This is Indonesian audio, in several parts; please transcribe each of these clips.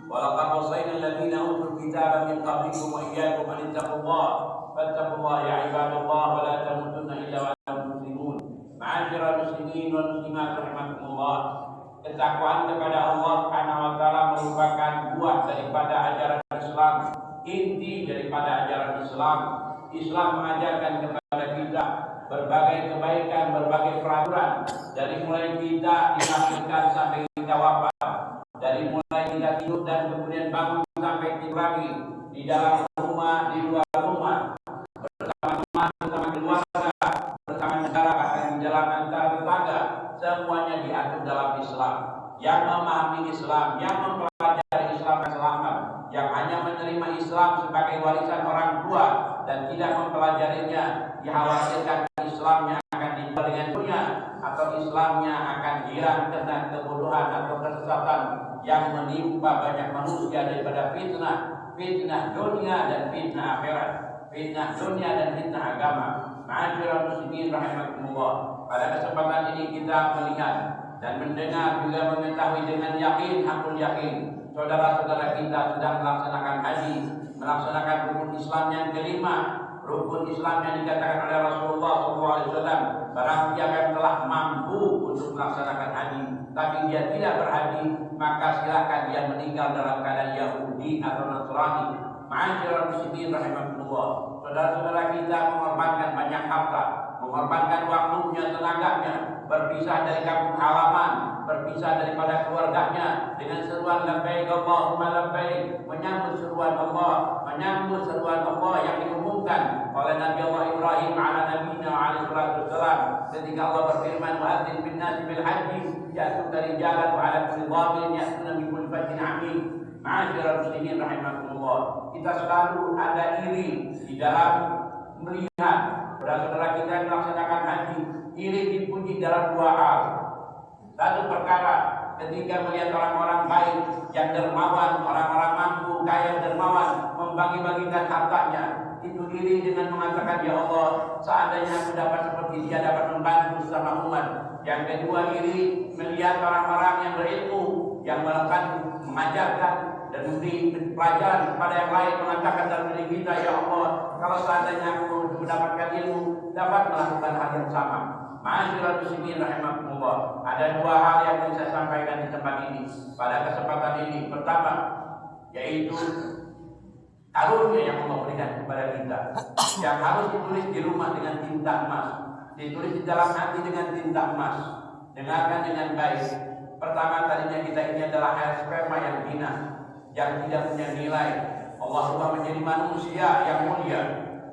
ولقد وصينا الذين اوتوا الكتاب من قبلكم واياكم ان اتقوا الله فاتقوا الله يا عباد الله ولا تموتن الا وانتم مسلمون. Ma'asyiral muslimin wal muslimat rahimakumullah. Ketakwaan kepada Allah Subhanahu wa taala merupakan buah daripada ajaran Islam, inti daripada ajaran Islam. Islam mengajarkan kepada kita berbagai kebaikan, berbagai peraturan, dari mulai kita dilahirkan sampai kita wafat, dari mulai kita tidur dan kemudian bangun sampai tidur lagi, di dalam rumah, di luar rumah, bersama teman, bersama keluarga, bersama negara, bahkan di dalam antara tetangga, semuanya diatur dalam Islam. Yang memahami Islam, yang mempelajari Islam selamat, yang hanya menerima Islam sebagai warisan orang tua dan tidak mempelajarinya, dikhawatirkan Islamnya akan dijual dengan dunia, atau Islamnya akan hilang karena kebodohan atau kesesatan yang menimpa banyak manusia daripada fitnah dunia dan fitnah akhirat, fitnah dunia dan fitnah agama. Ma'asyiral muslimin rahimakumullah. Pada kesempatan ini kita melihat dan mendengar juga mengetahui dengan yakin, hakul yakin, saudara-saudara kita sedang melaksanakan haji, melaksanakan rukun Islam yang kelima, rukun Islam yang dikatakan oleh Rasulullah SAW. Barang siapa yang telah mampu untuk melaksanakan haji, tapi dia tidak berhaji, maka silakan dia meninggal dalam keadaan Yahudi atau Nasrani. Ma'asyiral muslimin rahimakumullah. Saudara-saudara kita mengorbankan banyak harta, mengorbankan waktunya, tenaganya, berpisah dari kampung halaman, berpisah daripada keluarganya dengan seruan labbaik Allahumma labbaik, menyambut seruan Allah, menyambut seruan Allah yang diumumkan oleh Nabi Allah Ibrahim ala nabiyina alaihi wassalam ketika Allah berfirman wa'adzin bin nasi bil haji ya'tuka rijalan wa ala kulli dhamirin ya'tuna min kulli fajjin 'amiq. Ma'asyiral muslimin rahimakumullah. Kita selalu ada iri di dalam melihat saudara-saudara kita yang melaksanakan haji. Iri dipuji dalam dua hal. Satu perkara, ketika melihat orang-orang baik yang dermawan, orang-orang mampu, kaya dermawan, membagi-bagikan hartanya, itu iri dengan mengatakan, ya Allah, seandainya aku dapat seperti dia, dapat membantu sama umat. Yang kedua, iri melihat orang-orang yang berilmu, yang melakukan, mengajarkan dan memberi pelajaran kepada yang lain, mengatakan dalam diri kita, ya Allah, kalau seandainya aku mendapatkan ilmu, dapat melakukan hal yang sama. Ma'asyiral muslimin rahimakumullah. Ada dua hal yang ingin saya sampaikan di tempat ini pada kesempatan ini. Pertama, yaitu karunia yang Allah berikan kepada kita, yang harus ditulis di rumah dengan tinta emas, ditulis di dalam hati dengan tinta emas. Dengarkan dengan baik. Pertama, tadinya kita ini adalah air sperma yang hina, yang tidak punya nilai. Allah ubah menjadi manusia yang mulia.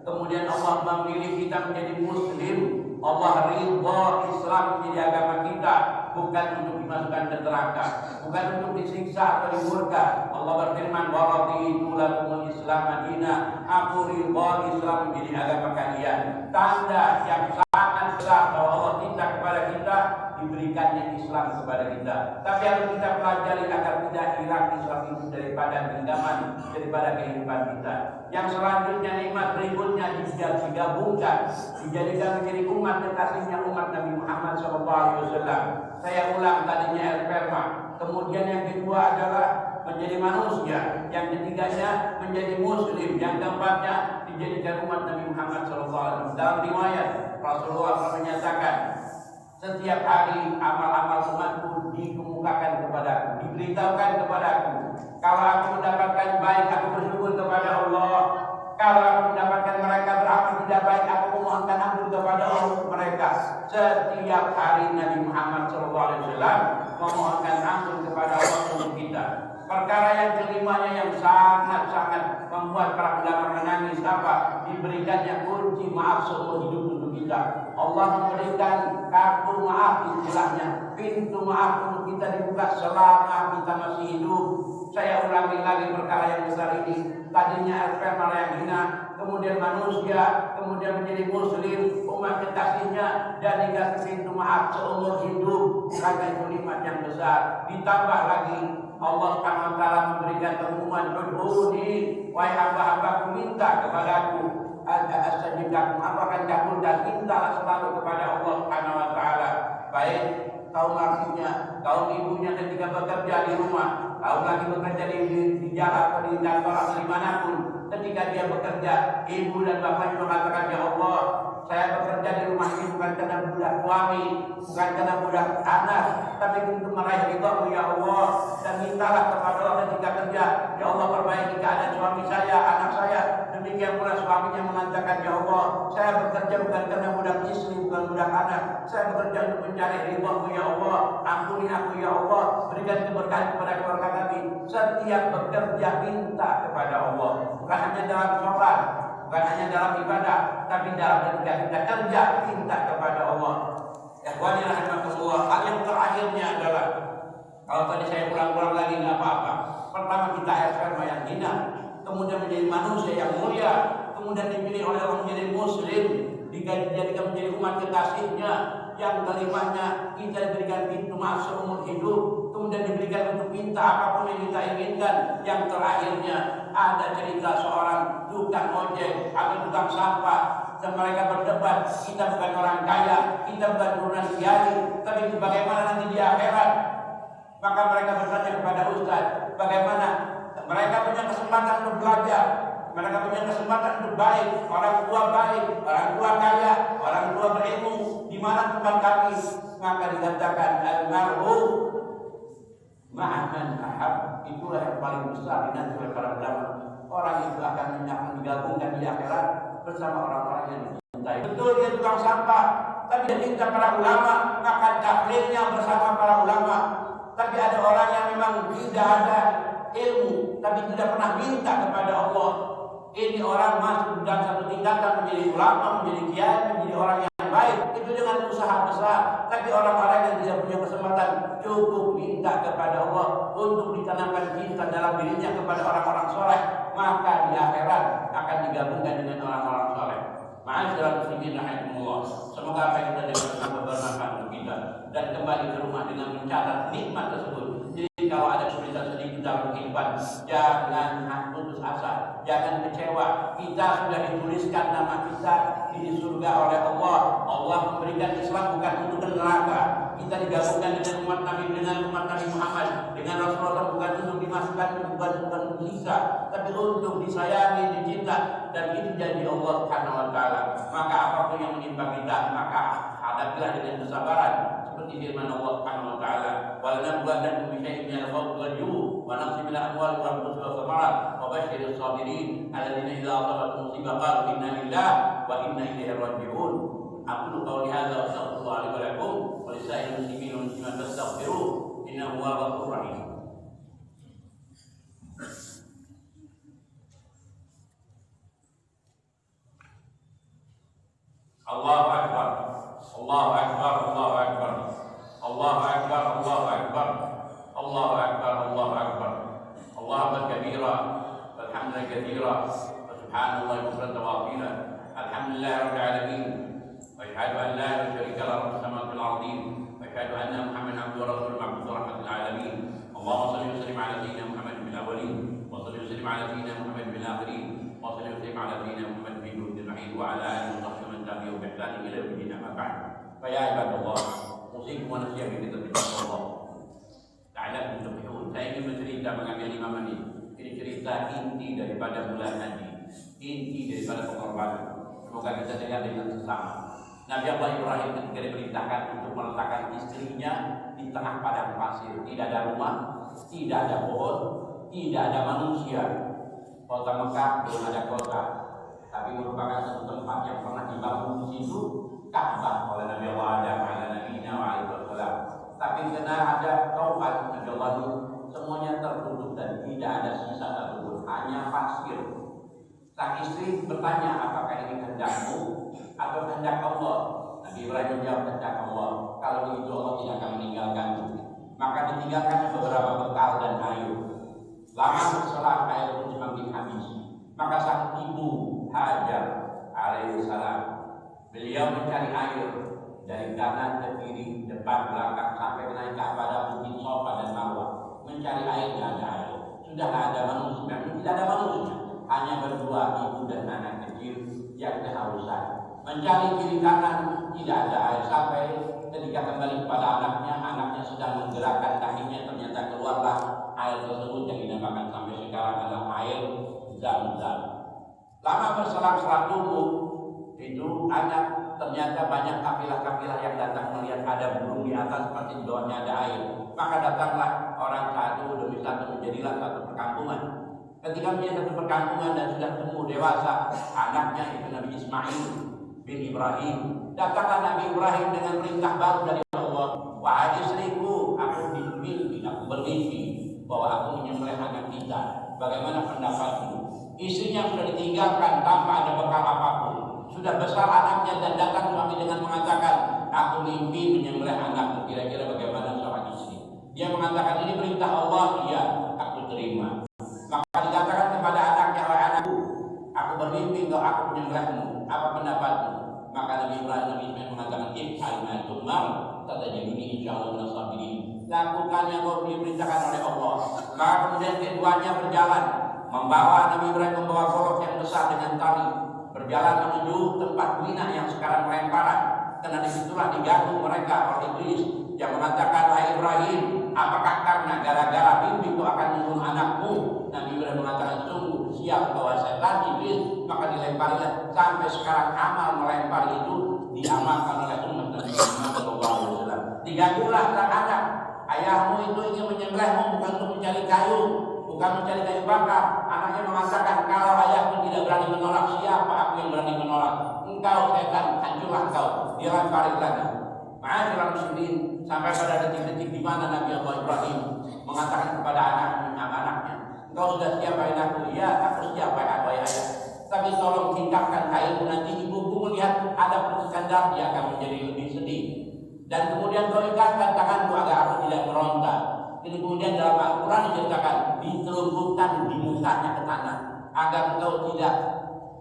Kemudian Allah memilih kita menjadi muslim. Allah ridha Islam menjadi agama kita, bukan untuk dimasukkan ke neraka, bukan untuk disiksa atau dimurka. Allah berfirman, wa raditu lakumul Islam madina, aku ridha Islam menjadi agama kalian. Tanda yang sangat besar bahwa Allah cinta kepada kita, diberikannya Islam kepada kita. Tapi harus kita pelajari agar tidak hilang Islam itu daripada genggaman, daripada kehidupan kita. Yang selanjutnya, nikmat berikutnya digabungkan, dijadikan menjadi umat kekasihnya, umat Nabi Muhammad SAW. Saya ulang, tadinya sperma, kemudian yang kedua adalah menjadi manusia, yang ketiganya menjadi muslim, yang keempatnya dijadikan umat Nabi Muhammad SAW. Dalam riwayat Rasulullah menyatakan, setiap hari amal-amal umatku dikemukakan kepadaku, diberitahukan kepadaku. Kalau aku mendapatkan baik, aku bersyukur kepada Allah. Kalau aku mendapatkan mereka beramal tidak baik, aku memohonkan ampun kepada Allah mereka. Setiap hari Nabi Muhammad SAW memohonkan ampun kepada Allah untuk kita. Perkara yang kelimanya yang sangat-sangat membuat para ulama menangis, apa? Diberikannya kunci maaf seumur hidup untuk kita. Allah memberikan kartu maaf, istilahnya pintu maaf untuk kita dibuka selama kita masih hidup. Saya ulangi lagi perkara yang besar ini. Tadinya sperma yang hina, kemudian manusia, kemudian menjadi muslim, umat kekasihnya, dan dikasih pintu maaf seumur hidup. Karena itu nikmat yang besar. Ditambah lagi Allah Subhanahu wa taala memberikan pengumuman, udhuni, wahai hamba-hambaku, minta kepadaku, ada astajiblakum, apakah kabul, dan mintalah selalu kepada Allah Subhanahu wa taala. Baik kaum lakinya, kaum ibunya ketika bekerja di rumah, kalau lagi bekerja di jalan atau di kantor atau dimanapun, ketika dia bekerja, ibu dan bapaknya mengatakan, ya Allah, saya bekerja di rumah ini bukan karena budak suami, bukan karena budak anak, tapi untuk meraih ridha-Mu ya Allah. Dan mintalah kepada Allah ketika kerja, ya Allah perbaiki keadaan suami saya, anak saya. Demikian pula suaminya mengatakan, ya Allah, saya bekerja bukan karena budak istri, bukan budak anak, saya bekerja untuk mencari ridha-Mu ya Allah. Ampuni aku ya Allah, berikan keberkahan kepada keluarga kami. Setiap bekerja minta kepada Allah, bukan hanya dalam sholat, bukan hanya dalam ibadah, tapi dalam ketika kita kerja minta kepada Allah. Ikhwani rahimakumullah, hal yang terakhirnya adalah, kalau tadi saya ulang-ulang lagi nggak apa-apa. Pertama kita air sperma yang hina, kemudian menjadi manusia yang mulia, kemudian dipilih oleh Allah menjadi muslim, dijadikan menjadi umat kekasihnya. Yang kelimanya kita diberikan pintu masuk seumur hidup, kemudian diberikan untuk minta apapun yang kita inginkan. Yang terakhirnya ada cerita seorang tukang ojek atau tukang sampah, dan mereka berdebat, kita bukan orang kaya, kita bukan turunan kiai, tapi bagaimana nanti di akhirat. Maka mereka bertanya kepada Ustaz, bagaimana mereka punya kesempatan untuk belajar, mereka punya kesempatan untuk baik, orang tua baik, orang tua kaya, orang tua berilmu, di mana tempat kami? Maka dikatakan al-mar'u ma'aman ahab. Itulah yang paling besar dinanti oleh para ulama. Orang itu akan digabungkan di akhirat bersama orang-orang yang dicintai. Betul dia tukang sampah, tapi dia cinta para ulama, maka tahlilnya bersama para ulama. Tapi ada orang yang memang tidak ada ilmu, tapi tidak pernah minta kepada Allah. Ini orang masuk dalam satu tingkatan menjadi ulama, menjadi kiai, menjadi orang yang baik. Itu dengan usaha besar. Tapi orang-orang yang tidak punya kesempatan cukup minta kepada Allah untuk ditanamkan cinta dalam dirinya kepada orang-orang soleh, maka di akhirat akan digabungkan dengan orang-orang soleh. Ma'asyiral muslimin rahimakumullah. Semoga apa yang kita dengar bermanfaat untuk kita dan kembali ke rumah dengan mencatat nikmat tersebut. Jadi kalau ada kesulitan sedikit dalam kehidupan, jangan putus asa, jangan kecewa. Kita sudah dituliskan nama kita di surga oleh Allah. Allah memberikan Islam bukan untuk neraka. Kita digabungkan dengan umat Nabi Muhammad, dengan Rasulullah, bukan untuk dimasukkan, bukan untuk sisa, tapi untuk disayangi, dicinta, dan itu janji Allah Subhanahu wa taala. Maka apapun yang menimpa kita, maka hadapilah dengan kesabaran. Seperti firman Allah Subhanahu wa taala, "Wa lanabluwannakum bi syai'in minal khawfi wal ju' wa naqsin minal amwali wal anfusi was thamarat wa basyiril sabirin alladziina idza asabatuhum musibah qalu inna lillahi wa inna ilaihi raji'un." Aqulu qawli hadza wa astaghfirullah li wa lakum wa lisa'iril muslimin wal muslimat fastaghfiruh innahu huwal ghafurur rahim. Allahu akbar. Allahu akbar. Allahu akbar. Allahu akbar. Allahu akbar. Allahu akbar. Allahu akbar. Allahu akbar kabira walhamdulillahi katsira wa subhanallahi bukratan wa asila. Alhamdulillahi rabbil alamin. Wa asyhadu an la ilaha illa Allah rabbus samawati wal ardin. Wa asyhadu anna Muhammadan abduhu wa rasuluhu mab'uts rahmatil alamin. Allahumma shalli wa sallim ala sayyidina Muhammad fil awwalin wa salli wa sallim ala sayyidina Muhammad fil akhirin wa salli wa sallim ala sayyidina Muhammad fil nuril rahim wa ala alihi wa sahbihi tabi'u bi ihsan ila yaumil din amma ba'd. Fa ya ibadallah, usikum wa nasiyakum bi taqwallah. Ta'ala tuflihun. Saya ingin bercerita mengambil 5 menit. Ini cerita inti daripada bulan haji, inti daripada pengorbanan. Semoga kita dengar dengan sesama. Nabi Allah Ibrahim ketika diperintahkan untuk meletakkan istrinya di tengah padang pasir, tidak ada rumah, tidak ada pohon, tidak ada manusia. Kota Mekah belum ada kota, tapi merupakan satu tempat yang pernah dibangun di situ, Ka'bah oleh Nabi Allah Adam alaihissalam. Tapi karena ada taubat Nabi Allah itu, semuanya tertutup dan tidak ada sisa satupun, hanya pasir. Sang istri bertanya, apakah ini kehendakmu atau kehendak Allah? Nabi Ibrahim menjawab, kehendak Allah. Kalau begitu Allah tidak akan meninggalkanmu. Maka ditinggalkan beberapa bekal dan air. Lama berselang air pun semakin habis. Maka sang ibu Hajar alaihissalam, beliau mencari air dari kanan ke kiri, depan belakang, sampai naik ke pada bukit Safa dan Marwah. Mencari air, tidak ada air. Sudah ada manusia, tidak ada manusia. Hanya berdua, ibu dan anak kecil yang kehausan. Mencari kiri kanan, tidak ada air. Sampai ketika kembali kepada anaknya sedang menggerakkan kakinya, ternyata keluarlah air tersebut yang dinamakan sampai sekarang adalah air Zam-Zam. Lama berselang 100 umur itu ternyata banyak kafilah-kafilah yang datang melihat ada burung di atas seperti di bawahnya ada air. Maka datanglah orang satu demi satu, menjadilah satu perkampungan. Ketika menjadi satu perkampungan dan sudah tumbuh dewasa, anaknya itu Nabi Ismail bin Ibrahim. Datanglah Nabi Ibrahim dengan perintah baru dari Allah. Wahai istriku, aku bermimpi bahwa aku menyembelih anak kita. Bagaimana pendapatmu? Istrinya sudah ditinggalkan tanpa ada bekal apapun. Sudah besar anaknya dan datang suami dengan mengatakan, aku mimpi menyembelih anakku. Kira-kira bagaimana seorang istri? Dia mengatakan, ini perintah Allah. Iya, aku terima. Maka dikatakan kepada anaknya, wahai anakku, aku bermimpi kalau aku menyembelihmu. Apa pendapatmu? Maka Nabi Ibrahim mengatakan, if'al ma tu'mar tatajiduni insyaallah minas sabirin. Lakukan yang kau diperintahkan oleh Allah. Maka kemudian keduanya berjalan, Nabi Ibrahim membawa golok yang besar dengan tali, berjalan menuju tempat Mina yang sekarang melemparan. Karena disitulah diganggu mereka oleh iblis yang mengatakan, wahai Ibrahim, apakah karena gara-gara mimpi kau akan membunuh anakmu? Nabi Ibrahim mengatakan, sungguh siap bahwa setan iblis. Maka dilemparilah. Sampai sekarang amal melempar itu diamalkan oleh umat Nabi Muhammad SAW. Diganggulah sang anak, ayahmu itu ingin menyembelihmu bukan untuk mencari kayu, bukan mencari kayu bakar. Anaknya mengatakan, kalau ayahku tidak berani menolak, siapa aku yang berani menolak? Engkau setan, hancurlah engkau. Dilempari lagi. Ma'asyiral muslimin, sampai pada detik-detik di mana Nabi Allah Ibrahim mengatakan kepada anaknya, engkau sudah siap wahai anakku? Ya, aku siap wahai ayah. Tapi tolong tingkatkan kainmu, nanti ibuku melihat ada percikan darah, dia akan menjadi lebih sedih. Dan kemudian kau ikatkan tanganku agar aku tidak meronta. Jadi kemudian dalam Al-Quran diceritakan, ditelumpukan di musanya ke tanah, agar engkau tidak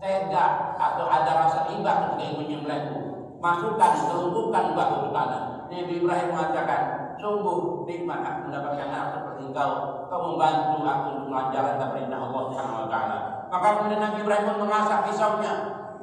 tega atau ada rasa iba ketika ingin menyembelihku. Masukkan, telumpukan bahu ke tanah. Nabi Ibrahim mengatakan, sungguh nikmat aku mendapatkan anak seperti engkau. Kau membantu aku untuk menjalankan perintah Allah Subhanahu wa Ta'ala. Maka kemudian Nabi Ibrahim pun mengasah pisaunya.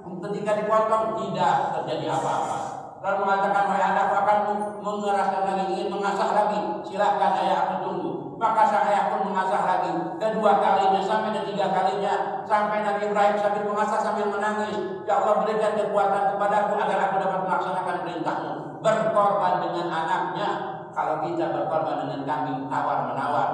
Ketika dipotong tidak terjadi apa-apa. Lalu mengatakan, wahai anakku, akan mengeraskan lagi, ingin mengasah lagi. Silahkan ayah, aku tunggu. Maka sang ayah pun mengasah lagi. Kedua kalinya sampai ketiga kalinya. Sampai Nabi Ibrahim sambil mengasah sambil menangis. Ya Allah, berikan kekuatan kepadaku agar aku dapat melaksanakan perintahmu. Berkorban dengan anaknya. Kalau kita berkorban dengan kambing tawar-menawar,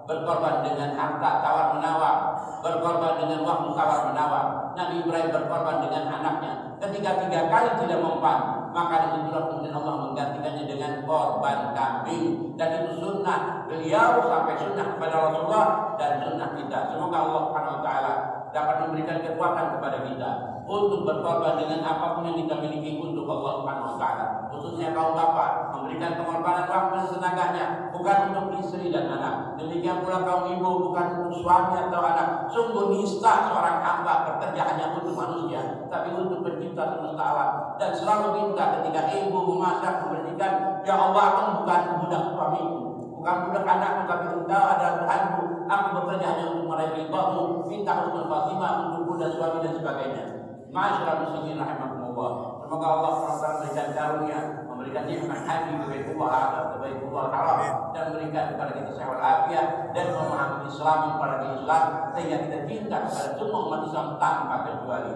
berkorban dengan harta tawar-menawar, berkorban dengan waktu tawar-menawar. Nabi Ibrahim berkorban dengan anaknya. Ketika 3 kali tidak mempan, maka disitulah kemudian Allah menggantikannya dengan korban kambing. Dan itu sunnah beliau sampai sunnah kepada Rasulullah dan sunnah kita. Semoga Allah Subhanahu wa Ta'ala dapat memberikan kekuatan kepada kita untuk berkorban dengan apapun yang kita miliki untuk Allah Subhanahu wa Ta'ala. Khususnya kaum bapak, memberikan pengorbanan waktu dan tenaganya bukan untuk istri dan anak. Demikian pula kaum ibu, bukan untuk suami atau anak. Sungguh nista seorang hamba bekerja hanya untuk manusia, tapi untuk pencipta semesta alam. Dan selalu minta ketika ibu memasak, membersihkan, ya Allah, aku bukan budak suamiku, bukan budak anakku, tapi engkau adalah Tuhanku. Aku bekerja hanya untuk meraih ridhamu. Minta husnul khatimah untuk budak suami dan sebagainya. Ma'asyiral muslimin rahimakumullah. Semoga Allah SWT memberikan karunia, memberikan nikmat haji ke Baitullah Haram, dan memberikan kepada kita sehat walafiat dan memahami Islam kepada Islam sehingga kita cinta kepada semua umat Islam tanpa kecuali.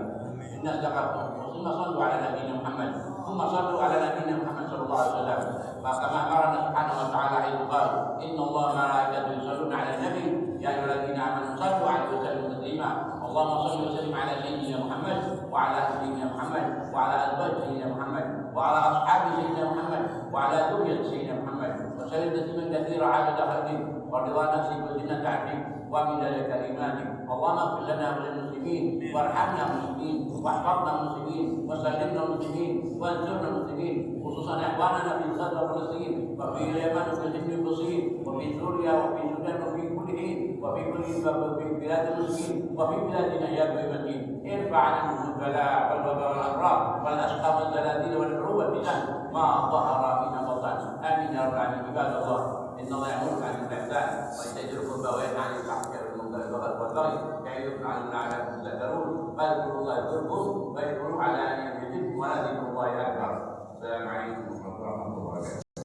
Inna sallallahu ala nabiyina Muhammad. Sallu ala nabiyina Muhammad sallallahu alaihi wasallam. Kama amarna subhanahu wa ta'ala ayuqal. Inna Allah malaikatahu yusalluna ala nabi. Ya ayyuhalladzina amanu sallu alaihi wa sallimu taslima. Allahumma salli wa sallim ala sayyidina Muhammad wa ala sayyidina Muhammad wa ala azwaj sayyidina Muhammad wa ala ashabi sayyidina Muhammad wa ala dzurriyyati sayyidina Muhammad wa sallim tasliman katsira adada khalqik wa ridha nafsik wa zinata 'arshik wa midada kalimatik. Allahumma ighfir lana wa lil muslimin warhamna muslimin wahfazna muslimin wa sallimna muslimin wa ansurna muslimin, khususan ikhwanana fi Gaza wa Palestin wa fi Yaman wa fi Filistin wa fi Suriya wa fi Sudan wa fi kulli hin wa fi kulli bilad muslimin wa fi biladina ya Qayyim. Irfa' 'anhum al-bala' wal waba' wal amrad wal ashqa wal zalazil wal hurub wal fitan ma dhahara minha wa batan. Amin ya rabbal alamin. Ibadallah, inna Allah ya'muru bil ihsan wa ita'i dzil qurba wa yanha 'anil fahsya'i wal munkari wal baghi ya'idukum la'allakum tadhakkarun. Fadhkurullaha yadhkurkum wa yadhkuru 'ala ni'matihi wa la dhikrullahi akbar. Assalamualaikum.